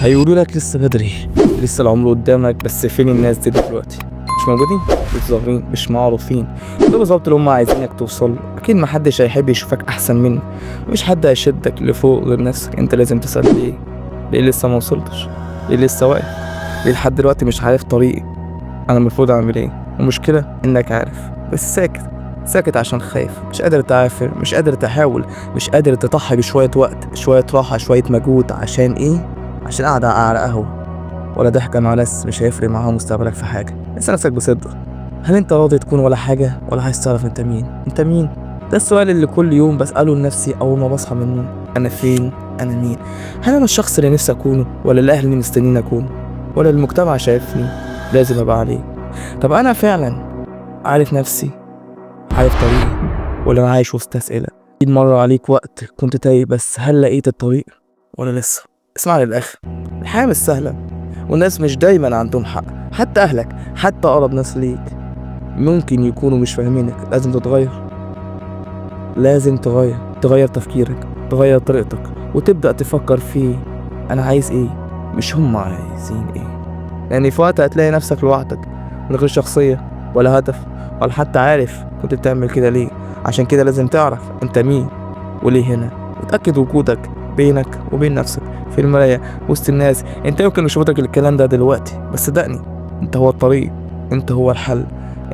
هيقولوا لك لسه بدري، لسه العمر قدامك، بس فين الناس دي دلوقتي؟ مش موجودين، مش ظاهرين، مش معروفين. ده بالظبط اللي هم عايزينك توصل. اكيد محدش هيحب يشوفك احسن منه، مفيش حد هيشدك لفوق غير نفسك. انت لازم تسأل ليه لسه ما وصلتش؟ ليه لسه واقف؟ ليه لحد دلوقتي مش عارف طريقي؟ انا المفروض اعمل ايه؟ المشكلة انك عارف بس ساكت، ساكت عشان خايف، مش قادر تعافر، مش قادر تحاول، مش قادر تضحي بشوية وقت، شوية راحة، شوية مجهود. عشان ايه؟ عشان قاعدة على قهوة ولا ضحكة مع ناس مش هيفرق معاهم مستقبلك في حاجة. اسأل نفسك بصدق، هل انت راضي تكون ولا حاجة، ولا عايز تعرف انت مين؟ انت مين؟ ده السؤال اللي كل يوم بسأله لنفسي اول ما بصحى من النوم. انا فين؟ انا مين؟ هل انا الشخص اللي نفسي اكونه، ولا اللي اهلي مستنيين اكونه، ولا المجتمع شايفني لازم ابقى عليه؟ طب انا فعلا عارف نفسي، عارف طريقي، ولا انا عايش وسط اسئلة؟ اكيد مر عليك وقت كنت تايه، بس هل لقيت الطريق ولا لسه؟ اسمع للاخر، الحياة مش سهلة، والناس مش دايما عندهم حق. حتى اهلك، حتى اقرب ناس ليك ممكن يكونوا مش فاهمينك. لازم تتغير، لازم تغير تفكيرك، تغير طريقتك، وتبدأ تفكر في انا عايز ايه، مش هم عايزين ايه. لان في وقت هتلاقي نفسك لوحدك، من غير شخصية ولا هدف، ولا حتى عارف كنت بتعمل كده ليه. عشان كده لازم تعرف انت مين وليه هنا، وتأكد وجودك بينك وبين نفسك، في المراية، وسط الناس. انت يمكن مش مدرك الكلام ده دلوقتي، بس صدقني، انت هو الطريق، انت هو الحل،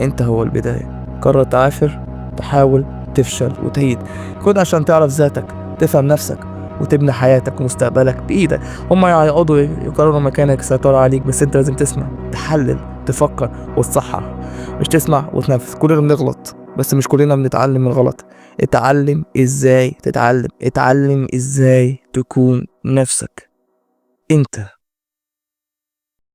انت هو البداية. قرر تعافر، تحاول، تفشل وتعيد، كل عشان تعرف ذاتك، تفهم نفسك، وتبني حياتك ومستقبلك بإيدك. هما هيقعدوا يقرروا مكانك، يسيطروا عليك، بس انت لازم تسمع، تحلل، تفكر وتصحح. مش تسمع وتنفذ. كلنا بنغلط، بس مش كلنا بنتعلم من الغلط. اتعلم ازاي تتعلم، اتعلم ازاي تكون نفسك انت.